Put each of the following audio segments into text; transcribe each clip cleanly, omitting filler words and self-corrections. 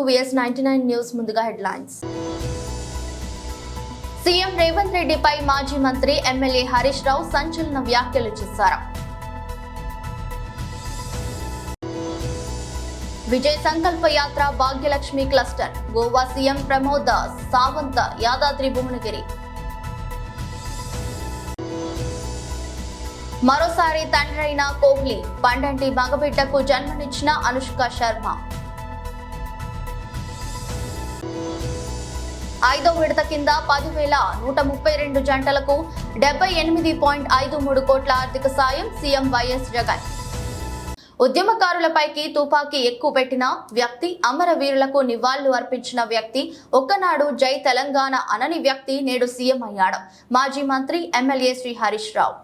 VS99 news ముందుగా headlines. CM Revanth రెడ్డిపై మాజీ మంత్రి ఎమ్మెల్యే హరీష్ రావు సంచలన వ్యాఖ్యలు చేశారు. Vijay Sankalpa Yatra Bhagyalakshmi cluster Goa CM Pramod Sawant Yadadri Bhuvanagiri. మరోసారి తండ్రైన కోహ్లీ పండంటి మగబిడ్డకు జన్మనిచ్చిన అనుష్క శర్మ. 5వ విడత కింద 10,132 జంటలకు 78.53 కోట్ల ఆర్థిక సాయం సీఎం వైఎస్ జగన్. ఉద్యమకారులపైకి తుపాకీ ఎక్కుపెట్టిన వ్యక్తి, అమరవీరులకు నివాళులు అర్పించిన వ్యక్తి, ఒక్కనాడు జై తెలంగాణ అనని వ్యక్తి నేడు సీఎం అయ్యాడు. మాజీ మంత్రి ఎమ్మెల్యే శ్రీ హరీష్ రావు.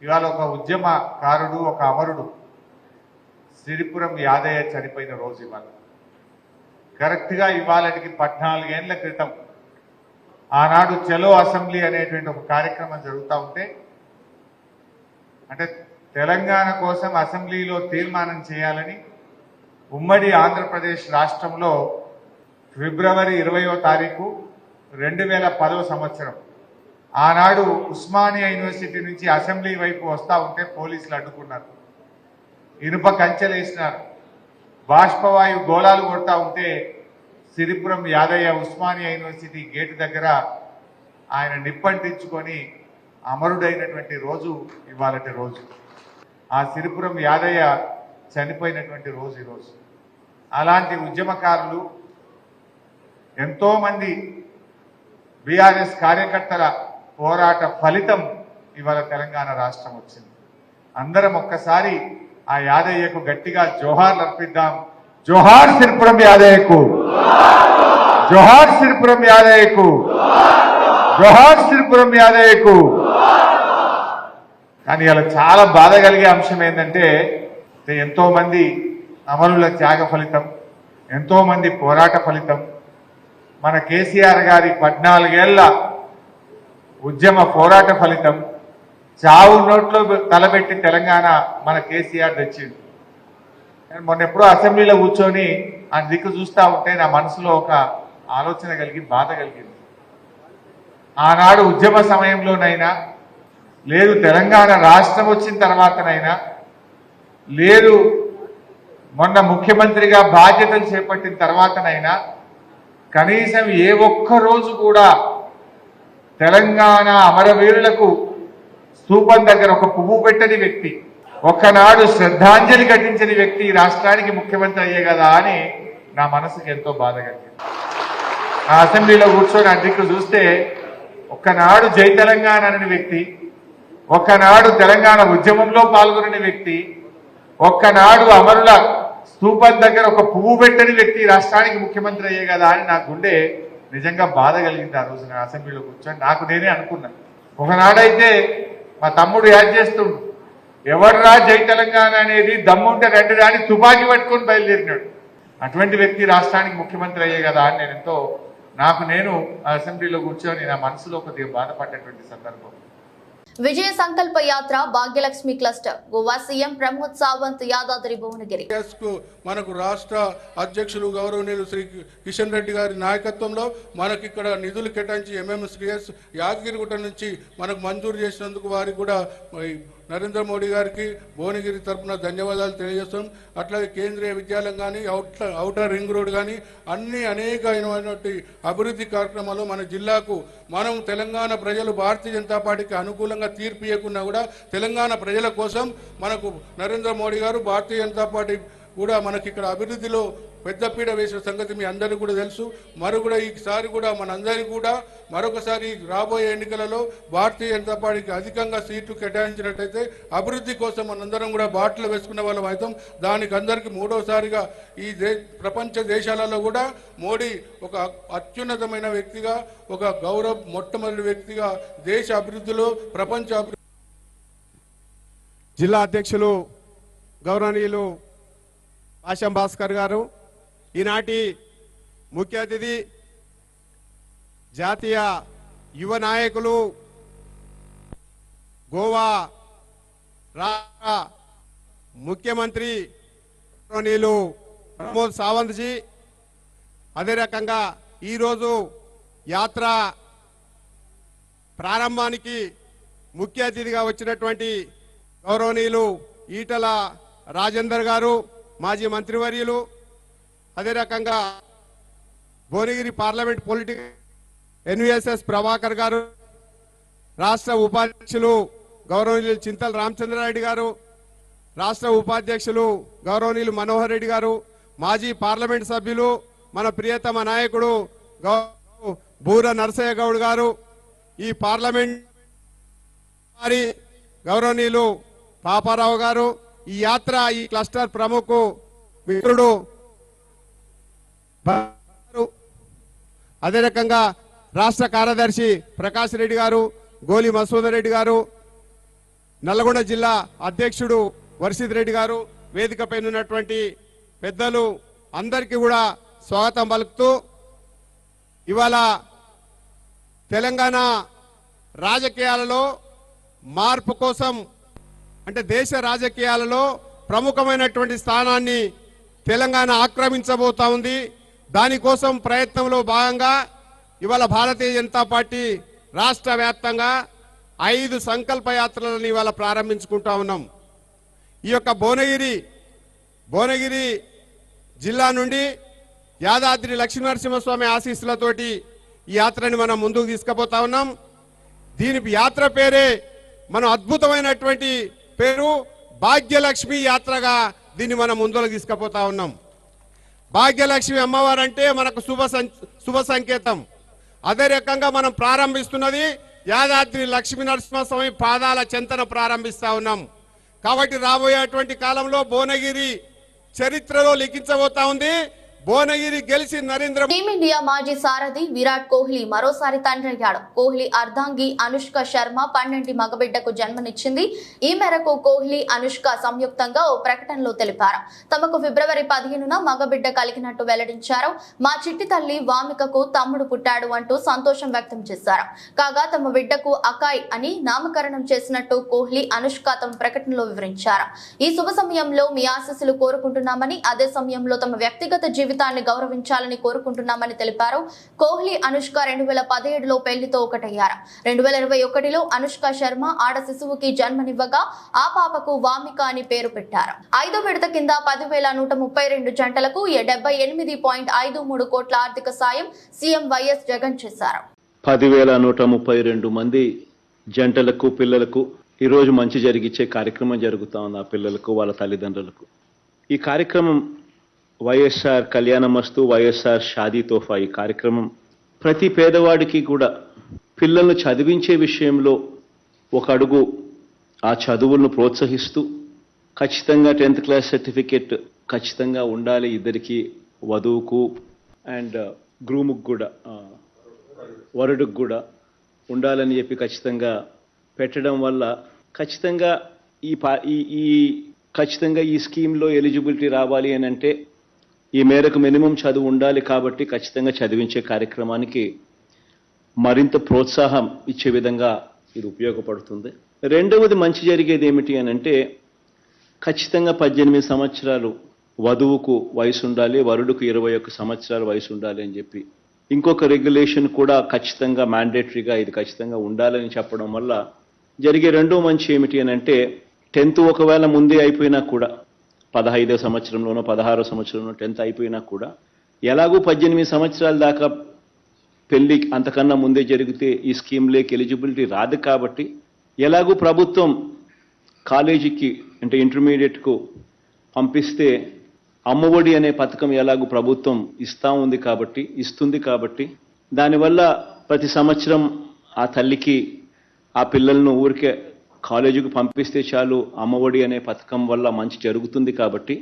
ఇవాళ ఒక ఉద్యమకారుడు, ఒక అమరుడు సిరిపురం యాదయ్య చనిపోయిన రోజు ఇవాళ. కరెక్ట్గా ఇవాళకి 14 ఏళ్ల క్రితం ఆనాడు చలో అసెంబ్లీ అనేటువంటి ఒక కార్యక్రమం జరుగుతూ ఉంటే, అంటే తెలంగాణ కోసం అసెంబ్లీలో తీర్మానం చేయాలని ఉమ్మడి ఆంధ్రప్రదేశ్ రాష్ట్రంలో ఫిబ్రవరి 20వ తారీఖు 2010వ సంవత్సరం ఆనాడు ఉస్మానియా యూనివర్సిటీ నుంచి అసెంబ్లీ వైపు వస్తూ ఉంటే పోలీసులు అడ్డుకున్నారు, ఇనుప కంచెలు వేసినారు, బాష్పవాయు గోళాలు కొడతా ఉంటే సిరిపురం యాదయ్య ఉస్మానియా యూనివర్సిటీ గేటు దగ్గర ఆయన నిప్పంటించుకొని అమరుడైనటువంటి రోజు ఇవాళటి రోజు. ఆ సిరిపురం యాదయ్య చనిపోయినటువంటి రోజు ఈరోజు. అలాంటి ఉద్యమకారులు ఎంతోమంది బీఆర్ఎస్ కార్యకర్తల పోరాట ఫలితం ఇవాళ తెలంగాణ రాష్ట్రం వచ్చింది. అందరం ఒక్కసారి ఆ యాదయ్యకు గట్టిగా జోహార్లు అర్పిద్దాం. జోహార్ సిరిపురం యాదయ్యకు, జోహార్ సిరిపురం యాదయ్యకు, జోహార్ సిరిపురం యాదయ్యకు. కానీ ఇలా చాలా బాధ కలిగే అంశం ఏంటంటే, ఎంతో మంది అమరుల త్యాగ ఫలితం, ఎంతో మంది పోరాట ఫలితం, మన కేసీఆర్ గారి 14 ఏళ్ల ఉద్యమ పోరాట ఫలితం, చావు నోట్లో తలబెట్టి తెలంగాణ మన కేసీఆర్ తెచ్చిండు. మొన్న ఎప్పుడో అసెంబ్లీలో కూర్చొని ఆ దిక్కు చూస్తూ ఉంటే నా మనసులో ఒక ఆలోచన కలిగి బాధ కలిగింది. ఆనాడు ఉద్యమ సమయంలోనైనా, లేదు తెలంగాణ రాష్ట్రం వచ్చిన తర్వాతనైనా, లేదు మొన్న ముఖ్యమంత్రిగా బాధ్యతలు చేపట్టిన తర్వాతనైనా కనీసం ఏ ఒక్క రోజు కూడా తెలంగాణ అమరవీరులకు స్తూపం దగ్గర ఒక పువ్వు పెట్టని వ్యక్తి, ఒక్కనాడు శ్రద్ధాంజలి ఘటించని వ్యక్తి రాష్ట్రానికి ముఖ్యమంత్రి అయ్యే కదా అని నా మనసుకు ఎంతో బాధ కలిగింది. ఆ అసెంబ్లీలో కూర్చొని అధ్యక్షుడు చూస్తే ఒక్కనాడు జై తెలంగాణ అనే వ్యక్తి, ఒక్కనాడు తెలంగాణ ఉద్యమంలో పాల్గొనని వ్యక్తి, ఒక్కనాడు అమరుల స్తూపం దగ్గర ఒక పువ్వు పెట్టని వ్యక్తి రాష్ట్రానికి ముఖ్యమంత్రి అయ్యే కదా అని నా గుండె నిజంగా బాధ కలిగింది. ఆ రోజు నా అసెంబ్లీలో కూర్చొని నాకు నేనే అనుకున్నాను, ఒకనాడైతే మా తమ్ముడు యాడ్ చేస్తుండు, ఎవర్రా జై తెలంగాణ అనేది దమ్ముంటే రెండు రాని తుపాకీ పట్టుకొని బయలుదేరినాడు. అటువంటి వ్యక్తి రాష్ట్రానికి ముఖ్యమంత్రి అయ్యే కదా అని నేను అసెంబ్లీలో కూర్చొని నా మనసులో కొద్దిగా బాధపడ్డటువంటి సందర్భం. విజయ సంకల్ప యాత్ర భాగ్యలక్ష్మి క్లస్టర్ గోవా సీఎం ప్రమోద్ సావంత్ యాదాద్రి భువనగిరి. మనకు రాష్ట్ర అధ్యక్షులు గౌరవనీయులు శ్రీ కిషన్ రెడ్డి గారి నాయకత్వంలో మనకి ఇక్కడ నిధులు కేటాయించి ఎంఎంఎస్డిఎస్ యాదగిరిగుట్ట నుంచి మనకు మంజూరు చేసినందుకు వారికి కూడా నరేంద్ర మోడీ గారికి భువనగిరి తరఫున ధన్యవాదాలు తెలియజేస్తాం. అట్లాగే కేంద్రీయ విద్యాలయం కానీ, ఔటర్ రింగ్ రోడ్ కానీ అన్ని అనేకమైనటువంటి అభివృద్ధి కార్యక్రమాలు మన జిల్లాకు, మనం తెలంగాణ ప్రజలు భారతీయ జనతా పార్టీకి అనుకూలంగా తీర్పు ఇవ్వకున్నా కూడా తెలంగాణ ప్రజల కోసం మనకు నరేంద్ర మోడీ గారు, భారతీయ జనతా పార్టీ కూడా మనకి ఇక్కడ అభివృద్ధిలో పెద్దపీట వేసిన సంగతి మీ అందరికీ కూడా తెలుసు. కూడా ఈసారి కూడా మనందరికీ కూడా మరొకసారి రాబోయే ఎన్నికలలో భారతీయ జనతా పార్టీకి అధికంగా సీట్లు కేటాయించినట్టయితే అభివృద్ధి కోసం మనందరం కూడా బాటలు వేసుకున్న వాళ్ళం అవుతాం. దానికి అందరికీ మూడోసారిగా ఈ ప్రపంచ దేశాలలో కూడా మోడీ ఒక అత్యున్నతమైన వ్యక్తిగా, ఒక మొట్టమొదటి వ్యక్తిగా దేశ అభివృద్ధిలో, ప్రపంచ అభివృద్ధి. జిల్లా అధ్యక్షులు గౌరవనీయులు ఆశం భాస్కర్ గారు, ఈనాటి ముఖ్య అతిథి జాతీయ యువ నాయకులు, గోవా రాష్ట్ర ముఖ్యమంత్రి గౌరవనీయులు ప్రమోద్ సావంత్ జీ, అదే రకంగా ఈరోజు యాత్ర ప్రారంభానికి ముఖ్య అతిథిగా వచ్చినటువంటి గౌరవనీయులు ఈటల రాజేందర్ గారు, మాజీ మంత్రివర్యులు, అదే రకంగా Bhuvanagiri parliament political NVSS Prabhakar గారు, రాష్ట్ర ఉపాధ్యక్షులు గౌరవనీయులు చింతల రామచంద్రారెడ్డి గారు, రాష్ట్ర ఉపాధ్యక్షులు గౌరవనీయులు మనోహర్ రెడ్డి గారు, మాజీ పార్లమెంట్ సభ్యులు మన ప్రియతమ నాయకుడు బూర నరసయ్య గౌడ్ గారు, ఈ పార్లమెంట్ వారి గౌరవనీయులు పాపారావు గారు, ఈ యాత్ర ఈ క్లస్టర్ ప్రముఖ మిత్రుడు అదే రకంగా రాష్ట్ర కార్యదర్శి ప్రకాష్ రెడ్డి గారు, గోలి మసూదర్ రెడ్డి గారు, నల్గొండ జిల్లా అధ్యక్షుడు వర్షిత్ రెడ్డి గారు, వేదికపై ఉన్నటువంటి పెద్దలు అందరికీ కూడా స్వాగతం పలుకుతూ ఇవాళ తెలంగాణ రాజకీయాలలో మార్పు కోసం అంటే దేశ రాజకీయాలలో ప్రముఖమైనటువంటి స్థానాన్ని తెలంగాణ ఆక్రమించబోతా ఉంది. దానికోసం ప్రయత్నంలో భాగంగా ఇవాళ భారతీయ జనతా పార్టీ రాష్ట్ర వ్యాప్తంగా 5 సంకల్ప యాత్రలను ఇవాళ ప్రారంభించుకుంటా ఉన్నాం. ఈ యొక్క భువనగిరి జిల్లా నుండి యాదాద్రి లక్ష్మీనరసింహస్వామి ఆశీస్సులతోటి ఈ యాత్రని మనం ముందుకు తీసుకుపోతా ఉన్నాం. దీని యాత్ర పేరే మనం అద్భుతమైనటువంటి పేరు భాగ్యలక్ష్మి యాత్రగా దీన్ని మనం ముందుకు తీసుకుపోతా ఉన్నాం. భాగ్యలక్ష్మి అమ్మవారు అంటే మనకు శుభ సంకేతం. అదే రకంగా మనం ప్రారంభిస్తున్నది యాదాద్రి లక్ష్మీనరసింహస్వామి పాదాల చెంతన ప్రారంభిస్తా ఉన్నాం. కాబట్టి రాబోయేటువంటి కాలంలో భువనగిరి చరిత్రలో లిఖించబోతా ఉంది. భువనగిరి గెలిచి నరేంద్ర టీమిండియా మాజీ సారథి విరాట్ కోహ్లీ మరోసారి తండ్రయ్యాడు. కోహ్లీ అర్ధాంగి అనుష్క శర్మ 12 మగబిడ్డకు జన్మనిచ్చింది. ఈ మేరకు కోహ్లీ, అనుష్క సంయుక్తంగా ఓ ప్రకటనలో తెలిపారు. తమకు ఫిబ్రవరి 15న మగబిడ్డ కలిగినట్టు వెల్లడించారు. మా చిట్టి తల్లి వామికకు తమ్ముడు పుట్టాడు అంటూ సంతోషం వ్యక్తం చేశారు. కాగా తమ బిడ్డకు అకాయ్ అని నామకరణం చేసినట్టు కోహ్లీ, అనుష్క తమ ప్రకటనలో వివరించారు. ఈ శుభ సమయంలో మీ ఆశీస్సులు కోరుకుంటున్నామని, అదే సమయంలో తమ వ్యక్తిగత జీవితాన్ని గౌరవించాలని కోరుకుంటున్నామని తెలిపారు. కోహ్లీ, అనుష్క 2017లో పెళ్లితో ఒకటయ్యారు. 2021లో అనుష్క శర్మ ఆడ శిశువుకి జన్మనివ్వగా ఆ పాపకు వామిక అని పేరు పెట్టారు. 5వ విడత కింద 10,132 జంటలకు 78.53 కోట్ల ఆర్థిక సాయం సీఎం వైఎస్ జగన్ చేశారు. 10,132 మంది జంటలకు, పిల్లలకు ఈరోజు మంచి జరిగిచ్చే కార్యక్రమం జరుగుతా ఉంది. ఆ పిల్లలకు, వాళ్ళ తల్లిదండ్రులకు ఈ కార్యక్రమం వైఎస్ఆర్ కళ్యాణమస్తు, వైఎస్ఆర్ షాదీ తోఫా. ఈ కార్యక్రమం ప్రతి పేదవాడికి కూడా పిల్లలను చదివించే విషయంలో ఒక అడుగు ఆ చదువులను ప్రోత్సహిస్తూ ఖచ్చితంగా 10th క్లాస్ సర్టిఫికేట్ ఖచ్చితంగా ఉండాలి ఇద్దరికి, వధువుకు అండ్ గ్రూముకు కూడా, వరుడుకు కూడా ఉండాలని చెప్పి ఖచ్చితంగా పెట్టడం వల్ల ఖచ్చితంగా ఈ స్కీమ్లో ఎలిజిబిలిటీ రావాలి అని అంటే ఈ మేరకు మినిమం చదువు ఉండాలి. కాబట్టి ఖచ్చితంగా చదివించే కార్యక్రమానికి మరింత ప్రోత్సాహం ఇచ్చే విధంగా ఇది ఉపయోగపడుతుంది. రెండవది మంచి జరిగేది ఏమిటి అని అంటే ఖచ్చితంగా 18 సంవత్సరాలు వధువుకు వయసు ఉండాలి, వరుడుకు 21 సంవత్సరాల వయసు ఉండాలి అని చెప్పి ఇంకొక రెగ్యులేషన్ కూడా ఖచ్చితంగా మ్యాండేటరీగా ఇది ఖచ్చితంగా ఉండాలని చెప్పడం వల్ల జరిగే రెండో మంచి ఏమిటి అని అంటే 10th ఒకవేళ ముందే అయిపోయినా కూడా 15వ సంవత్సరంలోనో 16వ సంవత్సరంలో 10th అయిపోయినా కూడా ఎలాగూ 18 సంవత్సరాల దాకా పెళ్లి అంతకన్నా ముందే జరిగితే ఈ స్కీమ్లోకి ఎలిజిబిలిటీ రాదు. కాబట్టి ఎలాగూ ప్రభుత్వం కాలేజీకి అంటే ఇంటర్మీడియట్కు పంపిస్తే అమ్మఒడి అనే పథకం ఎలాగూ ప్రభుత్వం ఇస్తుంది కాబట్టి దానివల్ల ప్రతి సంవత్సరం ఆ తల్లికి ఆ పిల్లలను ఊరికే కాలేజీకి పంపిస్తే చాలు, అమ్మఒడి అనే పథకం వల్ల మంచి జరుగుతుంది. కాబట్టి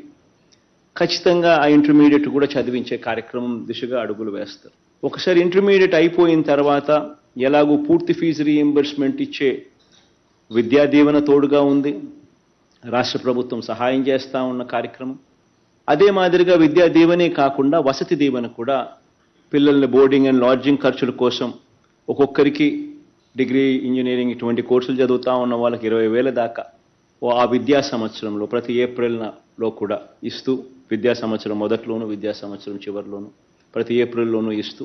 ఖచ్చితంగా ఆ ఇంటర్మీడియట్ కూడా చదివించే కార్యక్రమం దిశగా అడుగులు వేస్తారు. ఒకసారి ఇంటర్మీడియట్ అయిపోయిన తర్వాత ఎలాగూ పూర్తి ఫీజు రీఎంబర్స్మెంట్ ఇచ్చే విద్యా దీవెన తోడుగా ఉంది, రాష్ట్ర ప్రభుత్వం సహాయం చేస్తూ ఉన్న కార్యక్రమం. అదే మాదిరిగా విద్యా దీవెనే కాకుండా వసతి దీవెన కూడా పిల్లల్ని బోర్డింగ్ అండ్ లాడ్జింగ్ ఖర్చుల కోసం ఒక్కొక్కరికి డిగ్రీ, ఇంజనీరింగ్ ఇటువంటి కోర్సులు చదువుతూ ఉన్న వాళ్ళకి 20,000 దాకా ఆ విద్యా సంవత్సరంలో ప్రతి ఏప్రిల్లో కూడా ఇస్తూ విద్యా సంవత్సరం మొదట్లోనూ విద్యా సంవత్సరం చివరిలోనూ ప్రతి ఏప్రిల్లోనూ ఇస్తూ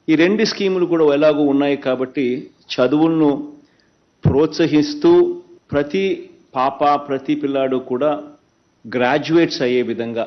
ఈ 2 స్కీములు కూడా ఎలాగూ ఉన్నాయి కాబట్టి చదువులను ప్రోత్సహిస్తూ ప్రతి పాప ప్రతి పిల్లాడు కూడా గ్రాడ్యుయేట్స్ అయ్యే విధంగా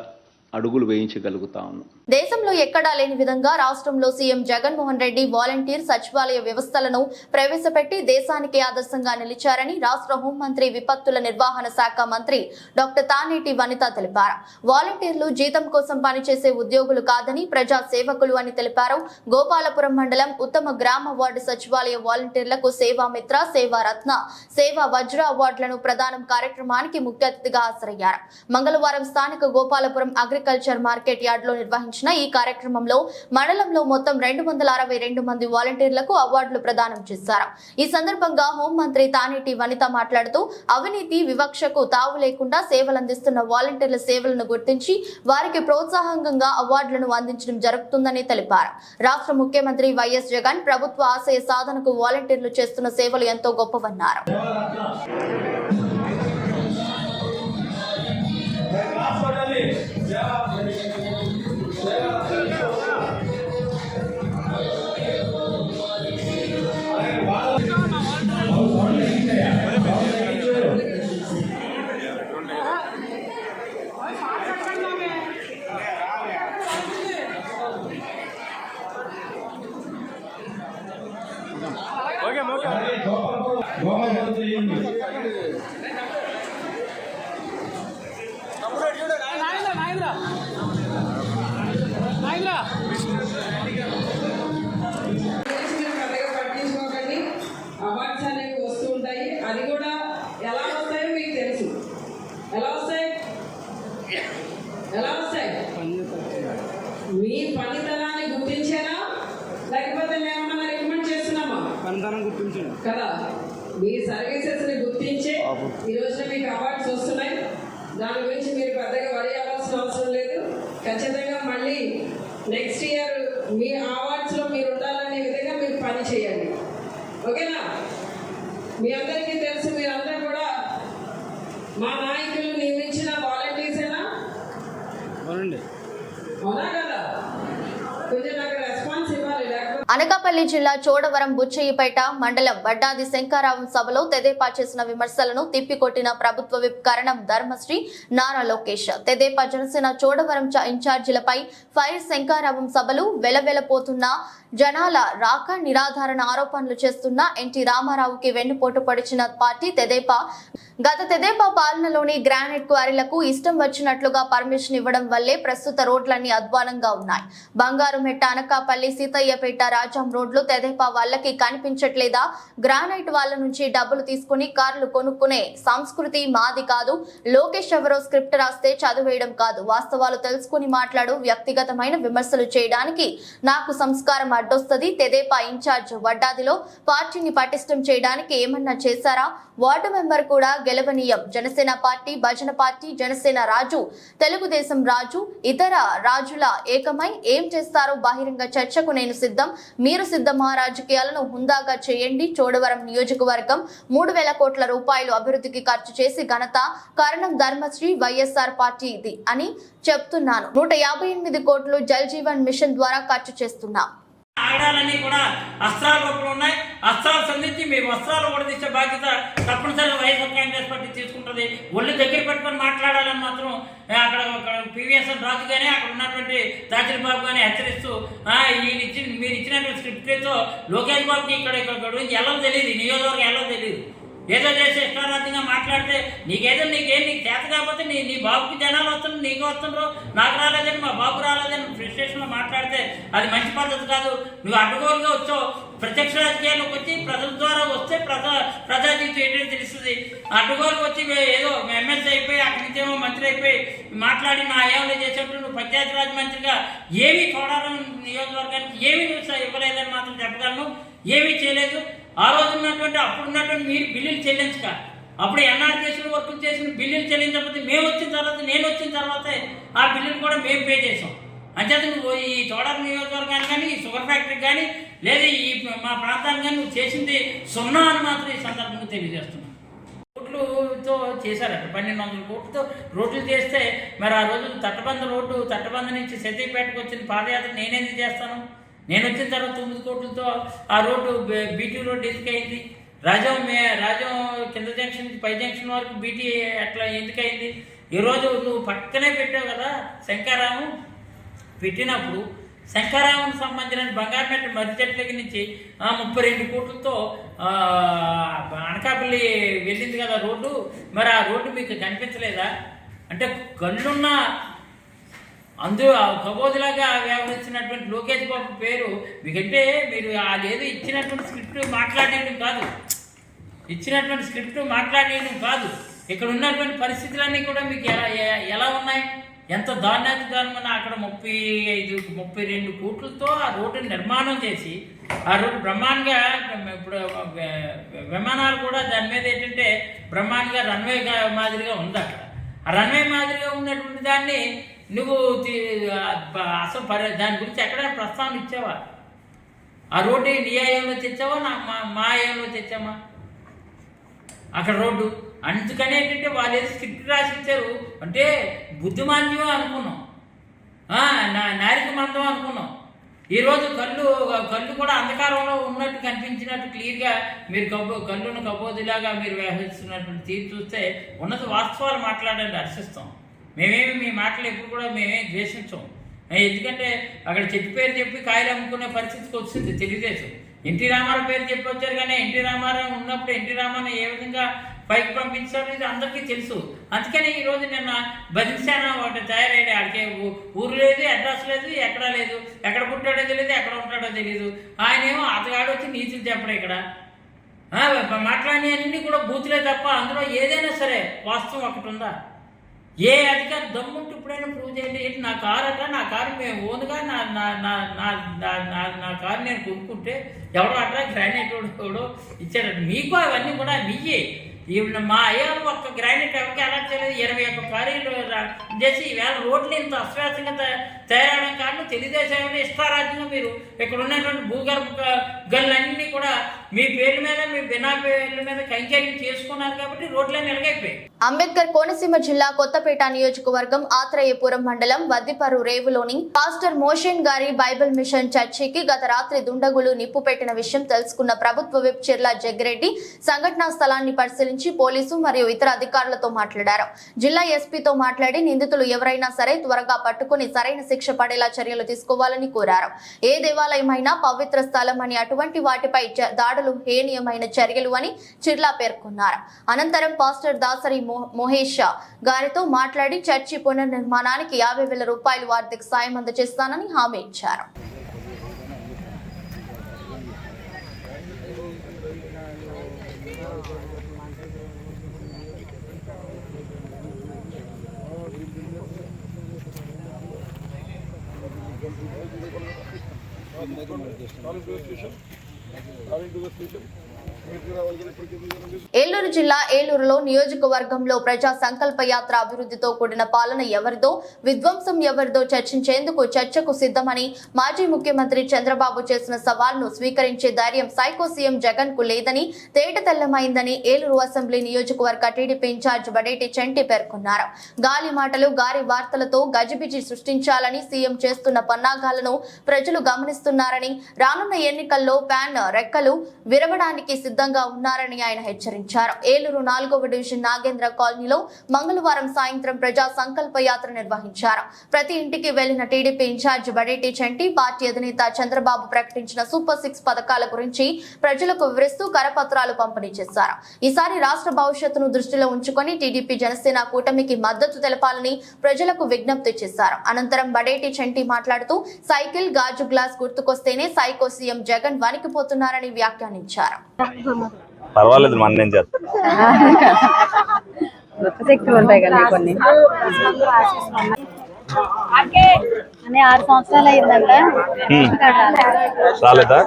అడుగులు వేయించగలుగుతా ఉన్నాం. దేశంలో ఎక్కడా లేని విధంగా రాష్ట్రంలో సీఎం జగన్మోహన్ రెడ్డి వాలంటీర్ సచివాలయ వ్యవస్థలను ప్రవేశపెట్టి దేశానికి ఆదర్శంగా నిలిచారని రాష్ట్ర హోంమంత్రి విపత్తుల నిర్వహణ శాఖ మంత్రి డాక్టర్ తానేటి వనిత తెలిపారు. వాలంటీర్లు జీతం కోసం పనిచేసే ఉద్యోగులు కాదని ప్రజా సేవకులు అని తెలిపారు. గోపాలపురం మండలం ఉత్తమ గ్రామ వార్డు సచివాలయ వాలంటీర్లకు సేవామిత్ర, సేవారత్న, సేవా వజ్ర అవార్డులను ప్రదానం కార్యక్రమానికి ముఖ్య అతిథిగా హాజరయ్యారు. మంగళవారం స్థానిక గోపాలపురం అగ్రికల్చర్ మార్కెట్ యార్డ్ లో నిర్వహించిన ఈ కార్యక్రమంలో మండలంలో మొత్తం 262 మంది వాలంటీర్లకు అవార్డులు ప్రదానం చేశారు. ఈ సందర్భంగా హోంమంత్రి తానేటి వనిత మాట్లాడుతూ అవినీతి వివక్షకు తావు లేకుండా సేవలందిస్తున్న వాలంటీర్ల సేవలను గుర్తించి వారికి ప్రోత్సాహకంగా అవార్డులను అందించడం జరుగుతుందని తెలిపారు. రాష్ట్ర ముఖ్యమంత్రి వైఎస్ జగన్ ప్రభుత్వ ఆశయ సాధనకు వాలంటీర్లు చేస్తున్న సేవలు ఎంతో గొప్పవన్నారు. అవార్డ్స్ అనేవి వస్తూ ఉంటాయి. అది కూడా ఎలా వస్తాయో మీకు తెలుసు. ఎలా వస్తాయి? మీ పనితనాన్ని గుర్తించారా, లేకపోతే మేమన్నా రికమెండ్ చేస్తున్నామా? పనితనం గుర్తించాను కదా. మీ సర్వీసెస్ ని గుర్తించే ఈ రోజున మీకు అవార్డ్స్ వస్తున్నాయి. దాని గురించి మీరు పెద్దగా వరి అవ్వాల్సిన అవసరం లేదు. ఖచ్చితంగా మళ్ళీ నెక్స్ట్ ఇయర్ మీ అవార్డ్స్ లో మీరు ఉండాలనే విధంగా మీరు పని చేయండి. ఓకేనా? మీ అందరికీ తెలుసు, మీరందరూ కూడా మా నాయకులు నియమించిన వాలంటీర్సేనా? అవునా కదా? కొంచెం నాకు రెస్పాన్స్ ఇవ్వాలి. అనకాపల్లి జిల్లా చోడవరం బుచ్చయ్యపేట మండలం వడ్డాది శంకారావం సభలో తెదేపా చేసిన విమర్శలను తిప్పికొట్టిన ప్రభుత్వ విప్ కరణం ధర్మశ్రీ నారా లోకేష్. తెదేపా జనసేన చోడవరం ఇన్ఛార్జీలపై ఫైర్ శంకారావం సభలు వెలవెలపోతున్న జనాల రాక నిరాధారణ ఆరోపణలు చేస్తున్న ఎన్టీ రామారావుకి వెన్నుపోటు పొడిచిన పార్టీ తెదేపా. గత తెదేపా పాలనలోని గ్రానైట్ క్వారీలకు ఇష్టం వచ్చినట్లుగా పర్మిషన్ ఇవ్వడం వల్లే ప్రస్తుత రోడ్లన్నీ అధ్వానంగా ఉన్నాయి. బంగారుమెట్ట, అనకాపల్లి, సీతయ్యపేట, రాజాం రోడ్లు తెదేపా వాళ్ళకి కనిపించట్లేదా? గ్రానైట్ వాళ్ళ నుంచి డబ్బులు తీసుకుని కార్లు కొనుక్కునే సంస్కృతి మాది కాదు. లోకేష్ ఎవరో స్క్రిప్ట్ రాస్తే చదివేయడం కాదు, వాస్తవాలు తెలుసుకుని మాట్లాడు. వ్యక్తిగతమైన విమర్శలు చేయడానికి నాకు సంస్కారం అడ్డొస్తుంది. తెదేపా ఇన్ఛార్జ్ వడ్డాదిలో పార్టీని పటిష్టం చేయడానికి ఏమన్నా చేశారా? వార్డు మెంబర్ కూడా గెలవనీయం. జనసేన పార్టీ, భజన పార్టీ, జనసేన రాజు, తెలుగుదేశం రాజు, ఇతర రాజుల ఏకమై ఏం చేస్తారో బహిరంగ చర్చకు నేను సిద్ధం. మీరు సిద్ధమా? రాజకీయాలను హుందాగా చేయండి. చోడవరం నియోజకవర్గం 3,000 కోట్ల రూపాయలు అభివృద్ధికి ఖర్చు చేసి ఘనత కరణం ధర్మశ్రీ వైఎస్ఆర్ పార్టీది అని చెప్తున్నాను. 158 కోట్లు జల్ జీవన్ మిషన్ ద్వారా ఖర్చు చేస్తున్నాం. ఆడాలన్నీ కూడా అస్త్రాల రూపంలో ఉన్నాయి. అస్త్రాలు సంధించి మీ వస్త్రాలు కూడా తీసే బాధ్యత తప్పనిసరిగా వైఎస్ఆర్ కాంగ్రెస్ పార్టీ తీసుకుంటుంది. ఒళ్ళు దగ్గర పెట్టుకొని మాట్లాడాలని మాత్రం అక్కడ పివిఎస్ఎన్ రాజు కానీ అక్కడ ఉన్నటువంటి రాజుల బాబు కానీ హెచ్చరిస్తూ మీరు ఇచ్చినటువంటి స్క్రిప్ట్తో లోకేష్ బాబుకి ఇక్కడ గురించి ఎలా తెలియదు, నియోజకవర్గం ఎలా తెలియదు. ఏదో చేసి ఇష్టారాజ్యంగా మాట్లాడితే నీకు చేత కాకపోతే నీ బాబుకి జనాలు వస్తున్నారు, నీకు వస్తుండ్రు, నాకు రాలేదని మా బాబు రాలేదని ఫ్రస్ట్రేషన్లో మాట్లాడితే అది మంచి పద్ధతి కాదు. నువ్వు అడ్డుగోలుగా వచ్చావు, ప్రత్యక్ష రాజకీయాల్లోకి వచ్చి ప్రజల ద్వారా వస్తే ప్రజాజీవితం ఏంటంటే తెలుస్తుంది. అడ్డుగోలుకు వచ్చి ఏదో ఎమ్మెల్సీ అయిపోయి అక్కడి నుంచి ఏమో మంత్రి అయిపోయి మాట్లాడి నా ఏమైనా చేసేటప్పుడు నువ్వు పంచాయతీరాజ్ మంత్రిగా ఏమీ చూడాలని నియోజకవర్గానికి ఏమీ నువ్వు ఇవ్వలేదని మాత్రం చెప్పగలను. ఏమీ చేయలేదు. ఆ రోజు అప్పుడున్నటువంటి మీరు బిల్లులు చెల్లించక, అప్పుడు ఎన్ఆర్టీసీలు వర్కులు చేసిన బిల్లులు చెల్లించకపోతే నేను వచ్చిన తర్వాతే ఆ బిల్లులు కూడా మేము పే చేసాం. అంచేత నువ్వు ఈ చోడవరం నియోజకవర్గానికి కానీ ఈ షుగర్ ఫ్యాక్టరీకి కానీ లేదా ఈ మా ప్రాంతానికి కానీ నువ్వు చేసింది సున్నా అని మాత్రం ఈ సందర్భంగా తెలియజేస్తున్నాను. కోట్లతో చేశారట. 1200 కోట్లతో రోడ్లు చేస్తే మరి ఆ రోజు తట్టబంద నుంచి సతీపేటకు వచ్చిన పాదయాత్ర నేనేందుకు చేస్తాను? నేను వచ్చిన తర్వాత 9 కోట్లతో ఆ రోడ్డు బీటీ రోడ్డు ఎందుకయింది? రాజం కింద జంక్షన్ నుంచి పై జంక్షన్ వరకు బీటీ అట్లా ఎందుకయింది? ఈరోజు నువ్వు పక్కనే పెట్టావు కదా శంకారామం. పెట్టినప్పుడు శంకారామకు సంబంధించిన బంగారుపేట మర్రి చెట్ల నుంచి 32 కోట్లతో అనకాపల్లి వెళ్ళింది కదా రోడ్డు. మరి ఆ రోడ్డు మీకు కనిపించలేదా? అంటే కళ్ళున్న అందులో కబోదులాగా వ్యవహరించినటువంటి లోకేష్ బాబు పేరు మీకంటే మీరు అదేదో ఇచ్చినటువంటి స్క్రిప్ట్ మాట్లాడేయడం కాదు, ఇక్కడ ఉన్నటువంటి పరిస్థితులన్నీ కూడా మీకు ఎలా ఉన్నాయి? ఎంత దారుణమైన అక్కడ 32 కోట్లతో ఆ రోడ్డు నిర్మాణం చేసి ఆ రోడ్డు బ్రహ్మాండంగా ఇప్పుడు విమానాలు కూడా దాని మీద ఏంటంటే బ్రహ్మాండంగా రన్వే మాదిరిగా ఉంది. అక్కడ ఆ రన్వే మాదిరిగా ఉన్నటువంటి దాన్ని నువ్వు అసలు దాని గురించి ఎక్కడైనా ప్రస్తావన ఇచ్చావా? ఆ రోడ్డు నీ ఆయంలో తెచ్చావా, మా ఆయంలో తెచ్చామా అక్కడ రోడ్డు? అందుకని ఏంటంటే వాళ్ళు ఏదో స్క్రిప్ట్ రాసి ఇచ్చారు అంటే బుద్ధిమాంద్యం అనుకున్నాం, నారిక మందం అనుకున్నాం. ఈరోజు కళ్ళు కూడా అంధకారంలో ఉన్నట్టు కనిపించినట్టు క్లియర్గా మీరు కళ్ళును కబోదిలాగా మీరు వ్యవహరిస్తున్నటువంటి తీరు చూస్తే ఉన్నత వాస్తవాలు మాట్లాడండి, హర్షిస్తాం. మేమేమి మీ మాటలు ఎప్పుడు కూడా మేమేమి ద్వేషించాం. ఎందుకంటే అక్కడ చెట్టు పేరు చెప్పి కాయలు అమ్ముకునే పరిస్థితికి వచ్చింది తెలుగుదేశం. ఎన్టీ రామారావు పేరు చెప్పి వచ్చారు, కానీ ఎన్టీ రామారావు ఉన్నప్పుడు ఎన్టీ రామారావు ఏ విధంగా పైకి పంపించారు ఇది అందరికీ తెలుసు. అందుకని ఈరోజు నిన్న బదిలిశాన ఒకటి తయారయ్యాడు. ఆడికే ఊరు లేదు, అడ్రస్ లేదు, ఎక్కడా లేదు, ఎక్కడ పుట్టాడో తెలియదు, ఎక్కడ ఉంటాడో తెలియదు. ఆయనేమో అతగాడు వచ్చి నీతులు చెప్పడం ఇక్కడ మాట్లాడి అన్నీ కూడా బూతులే తప్ప అందులో ఏదైనా సరే వాస్తవం ఒకటి ఉందా? ఏ అధికారి దమ్ముంటే ఇప్పుడైనా ప్రూవ్ చేయండి. ఏంటి నా కారు మేము ఓన్గా నా కారు నేను కొనుక్కుంటే ఎవడో అట్లా గ్రానైట్ ఎవడో ఇచ్చాడట. మీకు అవన్నీ కూడా మీయే. మా అయ్యారు ఒక్క గ్రానైట్ ఎవరికి అలాట్ చేయలేదు. 21 క్వారీలు చేసి ఈవేళ రోడ్లు ఇంత అశ్వాసంగా తయారవడం కారణం తెలుగుదేశంలో ఇష్టారాజ్యంగా మీరు ఇక్కడ ఉన్నటువంటి భూగర్భ గనులన్నీ కూడా మీ పేర్ల మీద మీ బినా పేర్ల మీద కైంకర్యం చేసుకున్నారు కాబట్టి రోడ్లన్నీ ఎలాగైపోయాయి. అంబేద్కర్ కోనసీమ జిల్లా కొత్తపేట నియోజకవర్గం ఆత్రేయపురం మండలం వద్దిపరు రేవులోని పాస్టర్ మోషన్ గారి బైబిల్ మిషన్ చర్చికి గత రాత్రి దుండగులు నిప్పు పెట్టిన విషయం తెలుసుకున్న ప్రభుత్వ విప్ చిర్లా జగ్గిరెడ్డి సంఘటనా స్థలాన్ని పరిశీలించి పోలీసు మరియు ఇతర అధికారులతో మాట్లాడారు. జిల్లా ఎస్పీతో మాట్లాడి నిందితులు ఎవరైనా సరే త్వరగా పట్టుకుని సరైన శిక్ష పడేలా చర్యలు తీసుకోవాలని కోరారు. ఏ దేవాలయమైనా పవిత్ర స్థలం అని అటువంటి వాటిపై దాడులు హేనీయమైన చర్యలు అని చిర్లా పేర్కొన్నారు. అనంతరం పాస్టర్ దాసరి మోహేష్ గారితో మాట్లాడి చర్చి పునర్నిర్మాణానికి 50,000 రూపాయలు ఆర్థిక సాయం అందజేస్తానని హామీ ఇచ్చారు. ఏలూరు జిల్లా ఏలూరులో నియోజకవర్గంలో ప్రజా సంకల్ప యాత్ర అభివృద్ధితో కూడిన పాలన ఎవరిదో, విధ్వంసం ఎవరిదో చర్చించేందుకు చర్చకు సిద్ధమని మాజీ ముఖ్యమంత్రి చంద్రబాబు చేసిన సవాల్ను స్వీకరించే ధైర్యం సైకో సీఎం జగన్ కు లేదని తేటతెల్లమైందని ఏలూరు అసెంబ్లీ నియోజకవర్గ టీడీపీ ఇన్ఛార్జ్ బడేటి చంటి పేర్కొన్నారు. గాలి మాటలు గారి వార్తలతో గజిబిజి సృష్టించాలని సీఎం చేస్తున్న పన్నాగాలను ప్రజలు గమనిస్తున్నారని, రానున్న ఎన్నికల్లో ప్యాన్ రెక్కలు విరవడానికి సిద్ధంగా ఉన్నారని ఆయన హెచ్చరించారు. ఏలూరు 4వ డివిజన్ నాగేంద్ర కాలనీలో మంగళవారం సాయంత్రం ప్రజా సంకల్ప యాత్ర నిర్వహించారు. ప్రతి ఇంటికి వెళ్లిన టీడీపీ ఇన్ఛార్జ్ బడేటి చంటి పార్టీ అధినేత చంద్రబాబు ప్రకటించిన సూపర్ 6 పథకాల గురించి ప్రజలకు వివరిస్తూ కరపత్రాలు పంపిణీ చేశారు. ఈసారి రాష్ట్ర భవిష్యత్తును దృష్టిలో ఉంచుకొని టీడీపీ జనసేన కూటమికి మద్దతు తెలపాలని ప్రజలకు విజ్ఞప్తి చేశారు. అనంతరం బడేటి చంటి మాట్లాడుతూ సైకిల్ గాజు గ్లాస్ గుర్తుకొస్తేనే సైకో సీఎం జగన్ వణికిపోతున్నారని వ్యాఖ్యానించారు. పర్వాలేదు మన నేను చేస్తాను శక్తులు ఉంటాయి కదా కొన్ని 6 సంవత్సరాలు అయిందంట రాలేదా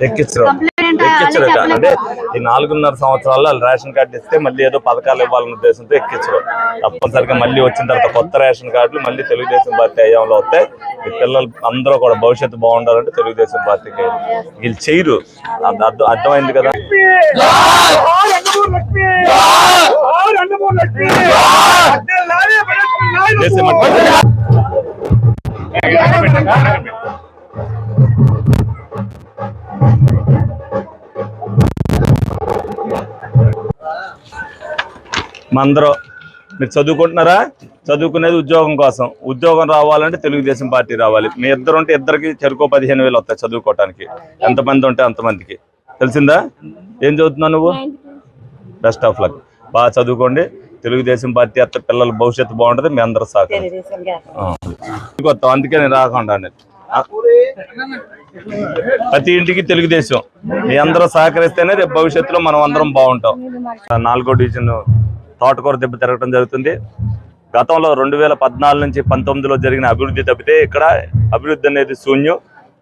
ఎక్కించరు అంటే ఈ 4.5 సంవత్సరాల్లో రేషన్ కార్డు ఇస్తే మళ్ళీ ఏదో పథకాలు ఇవ్వాలన్న ఉద్దేశంతో ఎక్కించరు. తప్పనిసరిగా మళ్ళీ వచ్చిన తర్వాత కొత్త రేషన్ కార్డులు మళ్ళీ తెలుగుదేశం పార్టీ అయ్యంలో వస్తాయి. ఈ పిల్లలు అందరూ కూడా భవిష్యత్తు బాగుండాలంటే తెలుగుదేశం పార్టీకి వీళ్ళు చేయరు. అర్థమైంది కదా. మందరూ మీరు చదువుకుంటున్నారా? చదువుకునేది ఉద్యోగం కోసం. ఉద్యోగం రావాలంటే తెలుగుదేశం పార్టీ రావాలి. మీ ఇద్దరు ఉంటే ఇద్దరికి చెరుకో 15,000 వస్తాయి చదువుకోవటానికి. ఎంతమంది ఉంటే అంతమందికి. తెలిసిందా? ఏం చదువుతున్నావు నువ్వు? Best of luck. బాగా చదువుకోండి. తెలుగుదేశం పార్టీ అత్త పిల్లల భవిష్యత్తు బాగుంటుంది. మీ అందరూ సహకరిస్తాం. అందుకే నేను రాకుండా ప్రతి ఇంటికి తెలుగుదేశం మీ అందరూ సహకరిస్తేనే రేపు భవిష్యత్తులో మనం అందరం బాగుంటాం. 4వ డివిజన్ తోటకూర దెబ్బ తిరగడం జరుగుతుంది. గతంలో 2014 నుంచి 19లో జరిగిన అభివృద్ధి తప్పితే ఇక్కడ అభివృద్ధి అనేది శూన్యం.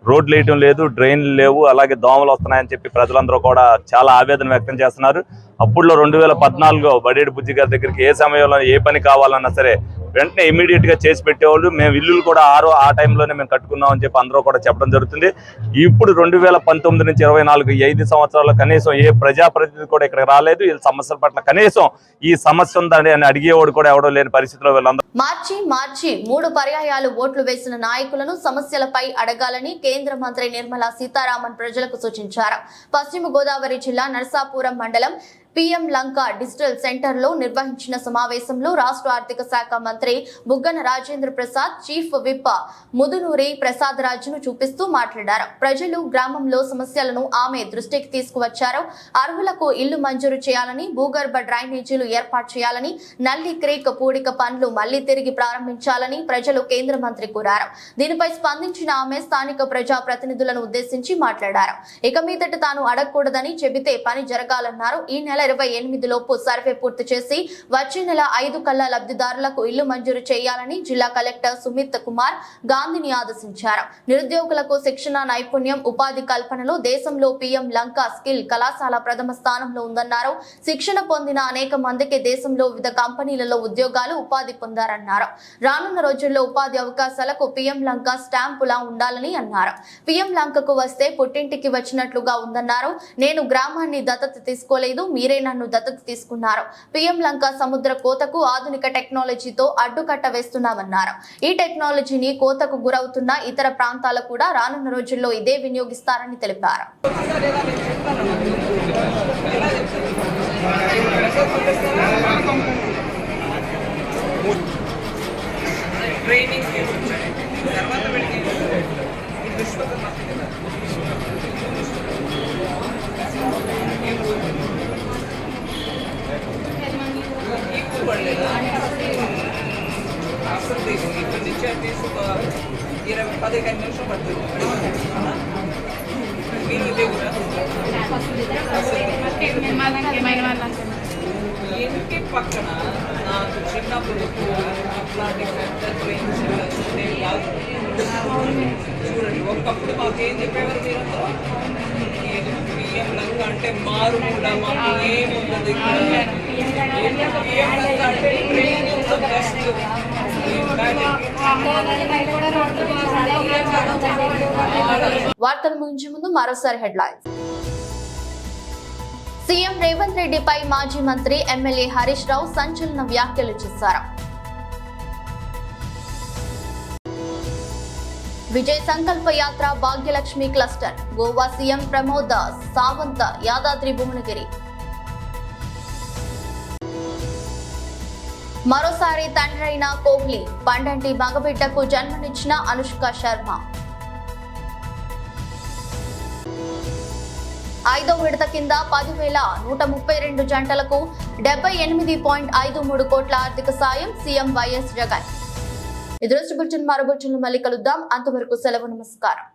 రోడ్లు వేయటం లేదు, డ్రైన్లు లేవు, అలాగే దోమలు వస్తున్నాయని చెప్పి ప్రజలందరూ కూడా చాలా ఆవేదన వ్యక్తం చేస్తున్నారు. అప్పుడులో 2014లో బడేడు బుజ్జి గారి దగ్గరికి ఏ సమయంలో ఏ పని కావాలన్నా సరే వెంటనే ఇమీడియట్ గా చేసి పెట్టేవాళ్ళు. మేము ఇల్లులు కూడా ఆ టైంలోనే మేము కట్టుకున్నాం అని చెప్పి అందరూ కూడా చెప్పడం జరుగుతుంది. ఇప్పుడు 2019 నుంచి 24 ఈ 5 సంవత్సరాల్లో కనీసం ఏ ప్రజాప్రతినిధి కూడా ఇక్కడ రాలేదు. ఈ సమస్యల పట్ల కనీసం ఈ సమస్య ఉందని అని అడిగేవాడు కూడా ఎవడో లేని పరిస్థితిలో వీళ్ళందరూ మార్చి 3 పర్యాయాలు ఓట్లు వేసిన నాయకులను సమస్యలపై అడగాలని కేంద్ర మంత్రి నిర్మలా సీతారామన్ ప్రజలకు సూచించారు. పశ్చిమ గోదావరి జిల్లా నరసాపురం మండలం PM లంక డిజిటల్ సెంటర్ లో నిర్వహించిన సమావేశంలో రాష్ట్ర ఆర్థిక శాఖ మంత్రి బుగ్గన రాజేంద్ర ప్రసాద్, చీఫ్ విప్ ముదునూరి ప్రసాద్ రాజును చూపిస్తూ మాట్లాడారు. ప్రజలు గ్రామంలో సమస్యలను ఆమె దృష్టికి తీసుకువచ్చారు. అర్హులకు ఇల్లు మంజూరు చేయాలని, భూగర్భ డ్రైనేజీలు ఏర్పాటు చేయాలని, నల్లి క్రీక్ పూడిక పనులు మళ్లీ తిరిగి ప్రారంభించాలని ప్రజలు కేంద్ర మంత్రి కోరారు. దీనిపై స్పందించిన ఆమె స్థానిక ప్రజా ప్రతినిధులను ఉద్దేశించి మాట్లాడారు. ఇక మీదట తాను అడగకూడదని చెబితే పని జరగాలన్నారు. ఈ నెల 28 లోపు సర్వే పూర్తి చేసి వచ్చే నెల 5 కల్లా లబ్ధిదారులకు ఇల్లు మంజూరు చేయాలని జిల్లా కలెక్టర్ సుమిత్ కుమార్ గాంధీని ఆదేశించారు. నిరుద్యోగులకు శిక్షణ, నైపుణ్యం, ఉపాధి కల్పనలో దేశంలో PM లంక స్కిల్ కళాశాల ప్రథమ స్థానంలో ఉందన్నారు. శిక్షణ పొందిన అనేక మందికి దేశంలో వివిధ కంపెనీలలో ఉద్యోగాలు, ఉపాధి పొందారన్నారు. రానున్న రోజుల్లో ఉపాధి అవకాశాలకు PM లంక స్టాంపులా ఉండాలని అన్నారు. PM లంకకు వస్తే పుట్టింటికి వచ్చినట్లుగా ఉందన్నారు. నేను గ్రామాన్ని దత్తత తీసుకోలేదు, మీరే నన్ను దత్తత తీసుకున్నారు. PM లంక సముద్ర కోతకు ఆధునిక టెక్నాలజీతో అడ్డుకట్ట వేస్తున్నామన్నారు. ఈ టెక్నాలజీని కోతకు గురవుతున్న ఇతర ప్రాంతాలు కూడా రానున్న రోజుల్లో ఇదే వినియోగిస్తారని తెలిపారు. అసలు ఇక్కడ నుంచి అట్లీస్ట్ ఒక 20-15 నిమిషం పడుతుంది. మీరు ఇదే కూడా ఎందుకే పక్కన నాకు చిన్నప్పుడు అట్లాంటి పెద్ద ట్రైన్స్ చూడండి. ఒకప్పుడు మాకేం చెప్పేవారు మీరు? PM లంక అంటే మారు కూడా మాకు ఏముండదు. PM లంక అంటే ట్రైన్ బెస్ట్. వార్తలు ముగించే ముందు మరోసారి హెడ్లైన్స్. సీఎం రేవంత్ రెడ్డిపై మాజీ మంత్రి ఎమ్మెల్యే హరీష్ రావు సంచలన వ్యాఖ్యలు చేశారు. Vijay Sankalpa Yatra Bhagyalakshmi cluster, Goa CM Pramod Sawant Yadadri Bhuvanagiri. మరోసారి తండ్రైన కోహ్లీ, పండంటి మగబిడ్డకు జన్మనిచ్చిన అనుష్క శర్మ. 5వ విడత కింద 10,132 జంటలకు 78.53 కోట్ల ఆర్థిక సాయం సీఎం వైఎస్ జగన్. ఈ దృష్టి బులెటిన్ మరో బులెటిన్లో మళ్ళీ కలుద్దాం. అంతవరకు సెలవు, నమస్కారం.